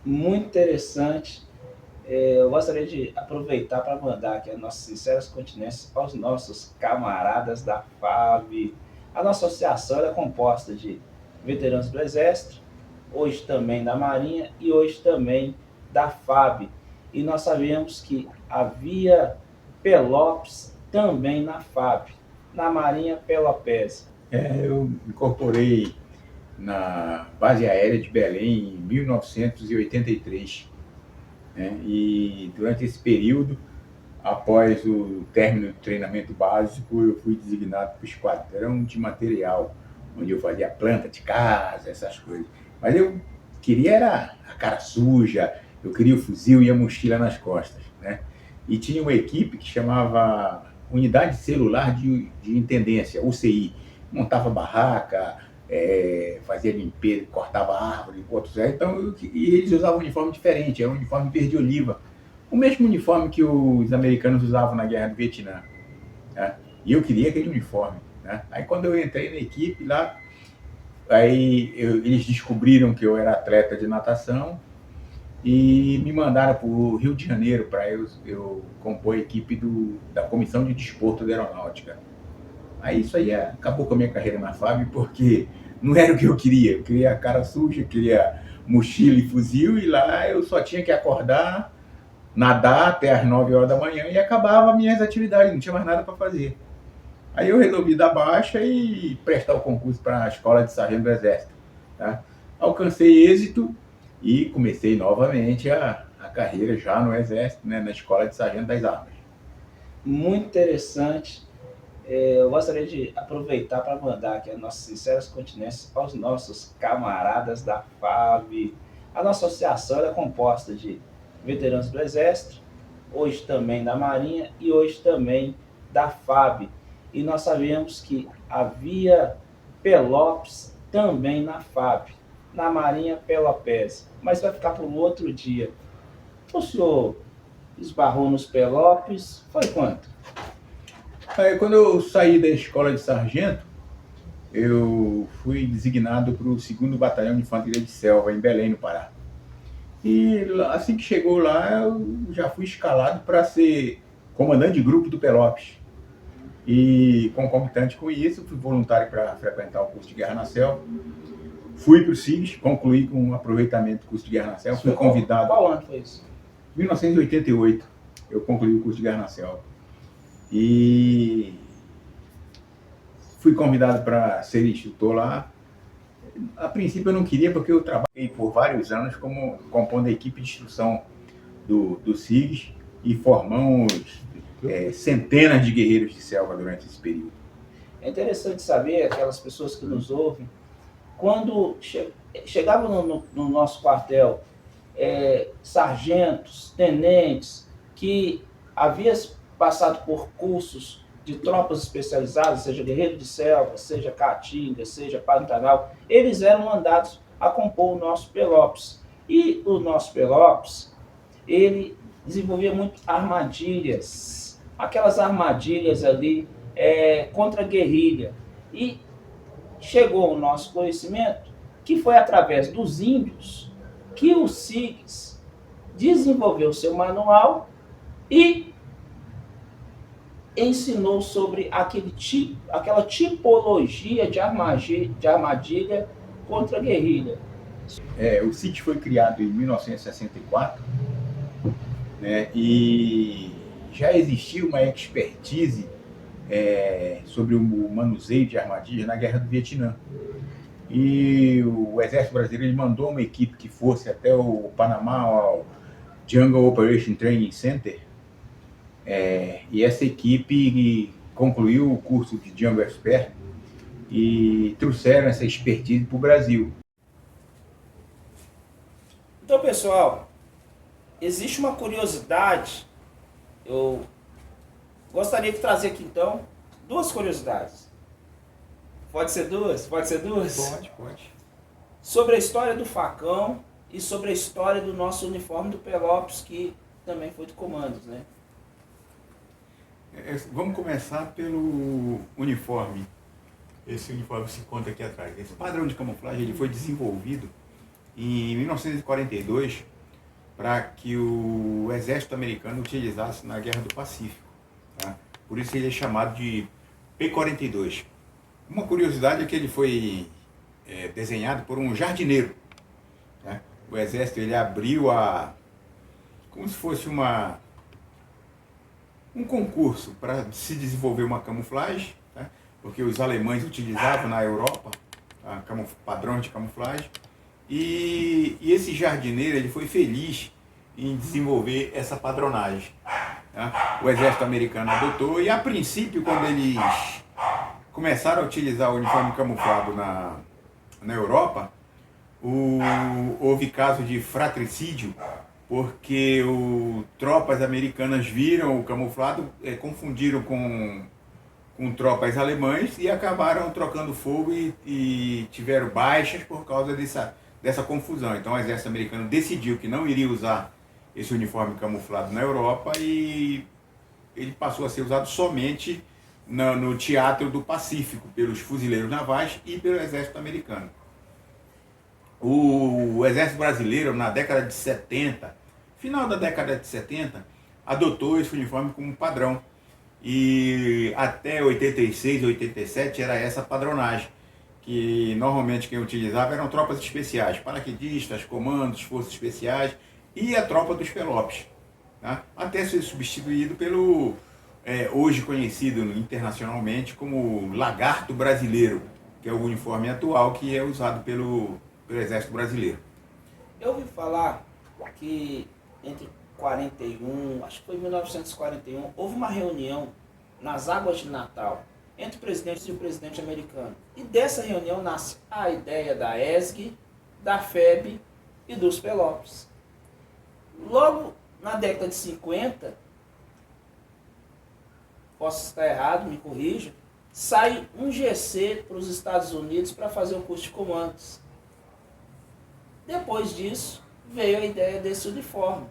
muito interessante. Eu gostaria de aproveitar para mandar aqui as nossas sinceras continências aos nossos camaradas da FAB. A nossa associação é composta de veteranos do Exército, hoje também da Marinha e hoje também da FAB. E nós sabemos que havia Pelopes também na FAB, na Marinha Pelopesa. Eu incorporei na Base Aérea de Belém em 1983. Né? E durante esse período, após o término do treinamento básico, eu fui designado para o esquadrão de material, onde eu fazia planta de casa, essas coisas. Mas eu queria era a cara suja, eu queria o fuzil e a mochila nas costas. Né? E tinha uma equipe que chamava Unidade Celular de Intendência, UCI. Montava barraca, fazia limpeza, cortava árvore, outros. Então, e eles usavam um uniforme diferente, era um uniforme verde-oliva. O mesmo uniforme que os americanos usavam na Guerra do Vietnã. Né? E eu queria aquele uniforme. Né? Aí quando eu entrei na equipe lá, eles descobriram que eu era atleta de natação e me mandaram para o Rio de Janeiro para eu compor a equipe da Comissão de Desporto da Aeronáutica. Aí isso aí acabou com a minha carreira na FAB, porque não era o que eu queria a cara suja, queria mochila e fuzil, e lá eu só tinha que acordar, nadar até as 9 horas da manhã e acabava minhas atividades, não tinha mais nada para fazer. Aí eu resolvi dar baixa e prestar o concurso para a Escola de Sargento do Exército. Tá? Alcancei êxito e comecei novamente a carreira já no Exército, né, na Escola de Sargento das Armas. Muito interessante. Eu gostaria de aproveitar para mandar aqui as nossas sinceras continências aos nossos camaradas da FAB. A nossa associação é composta de veteranos do Exército, hoje também da Marinha e hoje também da FAB. E nós sabemos que havia Pelopes também na FAB, na Marinha Pelopesa. Mas vai ficar para um outro dia. O senhor esbarrou nos Pelopes, foi quanto? Aí, quando eu saí da escola de sargento, eu fui designado para o 2º Batalhão de Infantaria de Selva, em Belém, no Pará. E assim que chegou lá, eu já fui escalado para ser comandante de grupo do Pelopes. E concomitante com isso, fui voluntário para frequentar o curso de Guerra na Selva. Fui para o SIGS, concluí com um aproveitamento do curso de Guerra na Selva. Fui convidado. Qual ano foi isso? 1988, eu concluí o curso de Guerra na Selva. E fui convidado para ser instrutor lá. A princípio eu não queria, porque eu trabalhei por vários anos como compondo a equipe de instrução do SIGS e formamos centenas de guerreiros de selva durante esse período. É interessante saber, aquelas pessoas que nos ouvem, quando chegavam no nosso quartel sargentos, tenentes, que haviam passado por cursos de tropas especializadas, seja guerreiro de selva, seja caatinga, seja Pantanal, eles eram mandados a compor o nosso Pelopes. E o nosso Pelopes, ele desenvolvia muito armadilhas, aquelas armadilhas ali contra a guerrilha. E chegou ao nosso conhecimento que foi através dos índios que o SIGS desenvolveu seu manual e ensinou sobre aquela tipologia de armadilha contra a guerrilha. O SIGS foi criado em 1964, né, e já existia uma expertise sobre o manuseio de armadilhas na Guerra do Vietnã. E o Exército Brasileiro ele mandou uma equipe que fosse até o Panamá, ao Jungle Operation Training Center, e essa equipe concluiu o curso de Jungle Expert e trouxeram essa expertise para o Brasil. Então, pessoal, existe uma curiosidade, eu gostaria de trazer aqui então duas curiosidades. Pode ser duas? Pode ser duas? Pode. Sobre a história do facão e sobre a história do nosso uniforme do Pelopes, que também foi de comandos, né? Vamos começar pelo uniforme. Esse uniforme se encontra aqui atrás. Esse padrão de camuflagem ele foi desenvolvido em 1942 para que o exército americano utilizasse na Guerra do Pacífico. Tá? Por isso ele é chamado de P-42. Uma curiosidade é que ele foi desenhado por um jardineiro. Tá? O exército ele abriu como se fosse um concurso para se desenvolver uma camuflagem, tá? Porque os alemães utilizavam na Europa padrões de camuflagem, e esse jardineiro ele foi feliz em desenvolver essa padronagem. Tá? O exército americano adotou, e a princípio, quando eles começaram a utilizar o uniforme camuflado na Europa, houve caso de fratricídio, porque tropas americanas viram o camuflado, confundiram com tropas alemãs e acabaram trocando fogo e tiveram baixas por causa dessa confusão. Então o exército americano decidiu que não iria usar esse uniforme camuflado na Europa, e ele passou a ser usado somente no Teatro do Pacífico, pelos fuzileiros navais e pelo exército americano. O exército brasileiro, na década de 70, final da década de 70, adotou esse uniforme como padrão. E até 86, 87 era essa padronagem, que normalmente quem utilizava eram tropas especiais, paraquedistas, comandos, forças especiais e a tropa dos Pelopes. Tá? Até ser substituído pelo, hoje conhecido internacionalmente como Lagarto Brasileiro, que é o uniforme atual que é usado pelo Exército Brasileiro. Eu ouvi falar que entre 41, acho que foi 1941, houve uma reunião nas Águas de Natal entre o presidente e o presidente americano. E dessa reunião nasce a ideia da ESG, da FEB e dos Pelopes. Logo na década de 50, posso estar errado, me corrija, sai um GC para os Estados Unidos para fazer o curso de comandos. Depois disso, veio a ideia desse uniforme.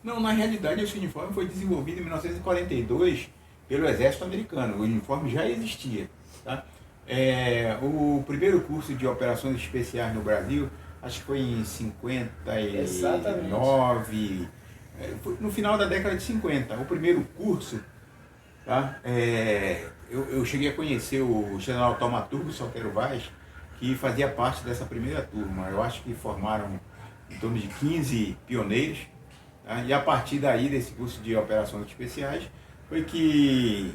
Não, na realidade esse uniforme foi desenvolvido em 1942 pelo exército americano. O uniforme já existia. Tá? O primeiro curso de operações especiais no Brasil, acho que foi em 59, Exatamente. No final da década de 50. O primeiro curso, tá? Eu cheguei a conhecer o general Taumaturgo Salgueiro Vaz, que fazia parte dessa primeira turma. Eu acho que formaram em torno de 15 pioneiros. Tá? E a partir daí, desse curso de operações especiais, foi que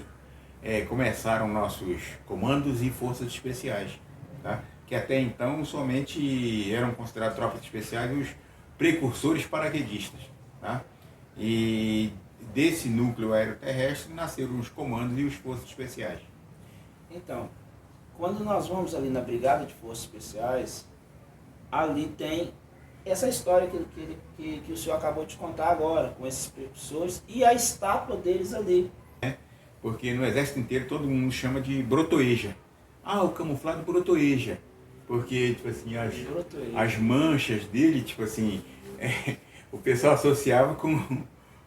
começaram nossos comandos e forças especiais. Tá? Que até então somente eram considerados tropas especiais os precursores paraquedistas. Tá? E desse núcleo aeroterrestre nasceram os comandos e os forças especiais. Então, quando nós vamos ali na Brigada de Forças Especiais, ali tem essa história que o senhor acabou de contar agora, com esses precursores e a estátua deles ali. Porque no exército inteiro todo mundo chama de brotoeja. Ah, o camuflado brotoeja. Porque, tipo assim, as manchas dele, tipo assim, o pessoal associava com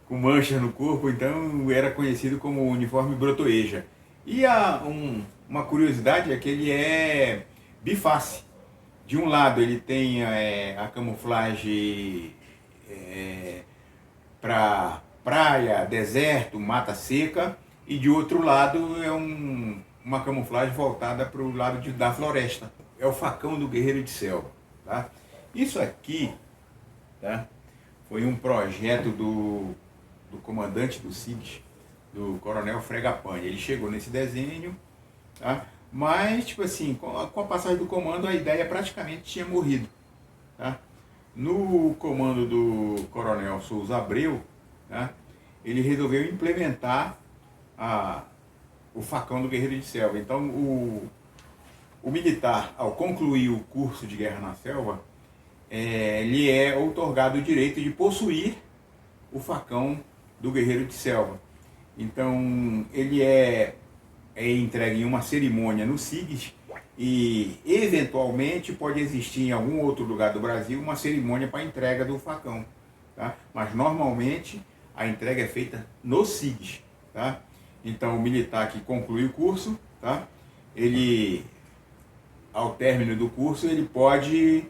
manchas no corpo, então era conhecido como uniforme brotoeja. E uma curiosidade é que ele é biface. De um lado ele tem a camuflagem para praia, deserto, mata seca, e de outro lado é uma camuflagem voltada para o lado da floresta. É o facão do guerreiro de selva. Tá? Isso aqui, tá? Foi um projeto do comandante do SIGS, do coronel Fragapane. Ele chegou nesse desenho, tá? Mas, tipo assim, com a passagem do comando, a ideia praticamente tinha morrido. Tá? No comando do coronel Souza Abreu, tá? Ele resolveu implementar o facão do guerreiro de selva. Então, o militar, ao concluir o curso de guerra na selva, lhe é outorgado o direito de possuir o facão do guerreiro de selva. Então, ele é entregue em uma cerimônia no SIGS e, eventualmente, pode existir em algum outro lugar do Brasil uma cerimônia para a entrega do facão. Tá? Mas, normalmente, a entrega é feita no SIGS. Tá? Então, o militar que conclui o curso, tá? Ele, ao término do curso, ele pode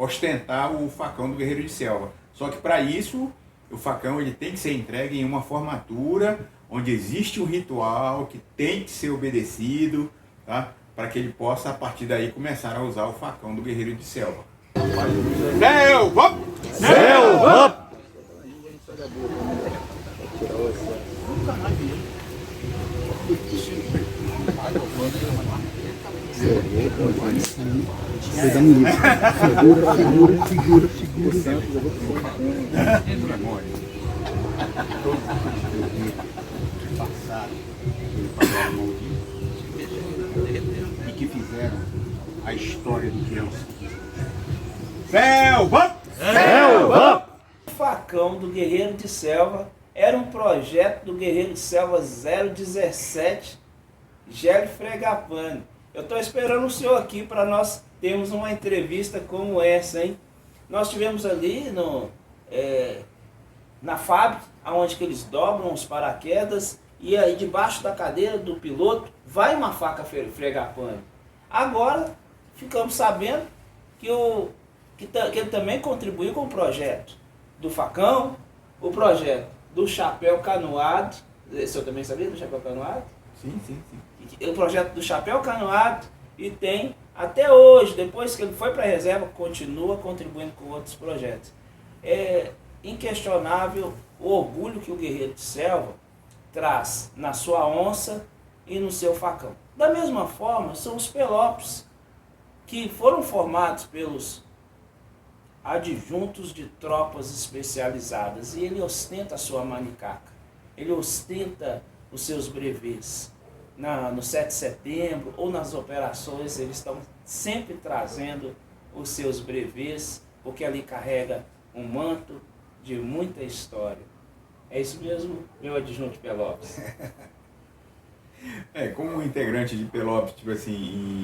ostentar o facão do guerreiro de selva. Só que para isso, o facão ele tem que ser entregue em uma formatura onde existe um ritual que tem que ser obedecido, tá? Para que ele possa, a partir daí, começar a usar o facão do guerreiro de selva. Selva! Selva! Figura. E que fizeram a história do que é o Selva! Selva! O facão do Guerreiro de Selva era um projeto do Guerreiro de Selva 017, Gélio Fregapane. Eu estou esperando o senhor aqui para nós termos uma entrevista como essa, hein? Nós tivemos ali na fábrica, onde que eles dobram os paraquedas, e aí debaixo da cadeira do piloto vai uma faca Fregapane. Agora ficamos sabendo que ele também contribuiu com o projeto do facão, o projeto do chapéu canoado. O senhor também sabia do chapéu canoado? Sim. O projeto do chapéu canoado, e tem até hoje, depois que ele foi para a reserva, continua contribuindo com outros projetos. É inquestionável o orgulho que o Guerreiro de Selva traz na sua onça e no seu facão. Da mesma forma, são os Pelopes, que foram formados pelos adjuntos de tropas especializadas, e ele ostenta a sua manicaca, ele ostenta os seus brevês. No 7 de setembro ou nas operações, eles estão sempre trazendo os seus brevês, porque ali carrega um manto de muita história. É isso mesmo, meu adjunto Pelopes? Como integrante de Pelopes, tipo assim,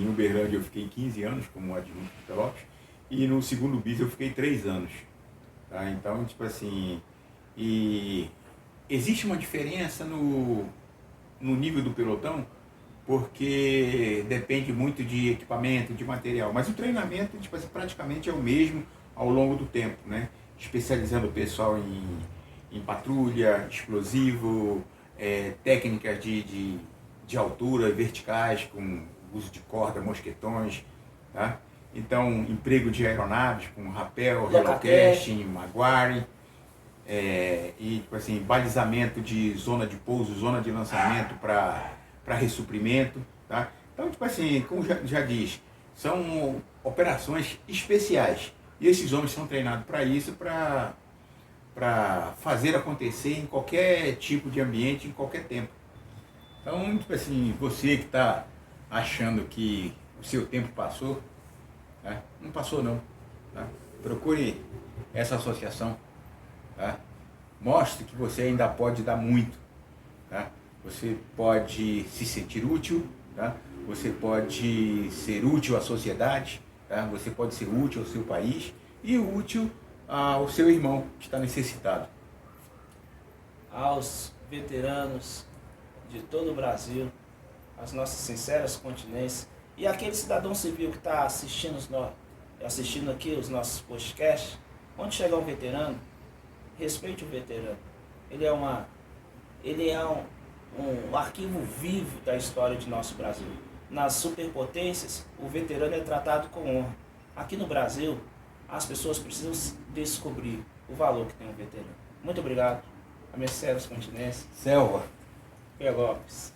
em Uberlândia eu fiquei 15 anos como adjunto de Pelopes, e no segundo bis eu fiquei 3 anos. Tá? Então, tipo assim, e existe uma diferença no nível do pelotão, porque depende muito de equipamento, de material, mas o treinamento, tipo assim, praticamente é o mesmo ao longo do tempo, né? Especializando o pessoal em patrulha, explosivo, técnicas de altura, verticais, com uso de corda, mosquetões, tá? Então, emprego de aeronaves com rapel, relocasting, maguire, e tipo assim, balizamento de zona de pouso, zona de lançamento para ressuprimento, tá? Então, tipo assim, como já diz, são operações especiais, e esses homens são treinados para isso, para fazer acontecer em qualquer tipo de ambiente, em qualquer tempo. Então, tipo assim, você que está achando que o seu tempo passou, tá? Não passou não, tá? Procure essa associação, tá? Mostre que você ainda pode dar muito, tá? Você pode se sentir útil, tá? Você pode ser útil à sociedade, tá? Você pode ser útil ao seu país e útil ao seu irmão que está necessitado. Aos veteranos de todo o Brasil, as nossas sinceras continências, e aquele cidadão civil que está assistindo aqui os nossos podcasts, quando chegar um veterano, respeite o veterano. Ele é um arquivo vivo da história de nosso Brasil. Nas superpotências, o veterano é tratado com honra. Aqui no Brasil, as pessoas precisam descobrir o valor que tem um veterano. Muito obrigado. A minha sinceras continências. Selva. Pelopes.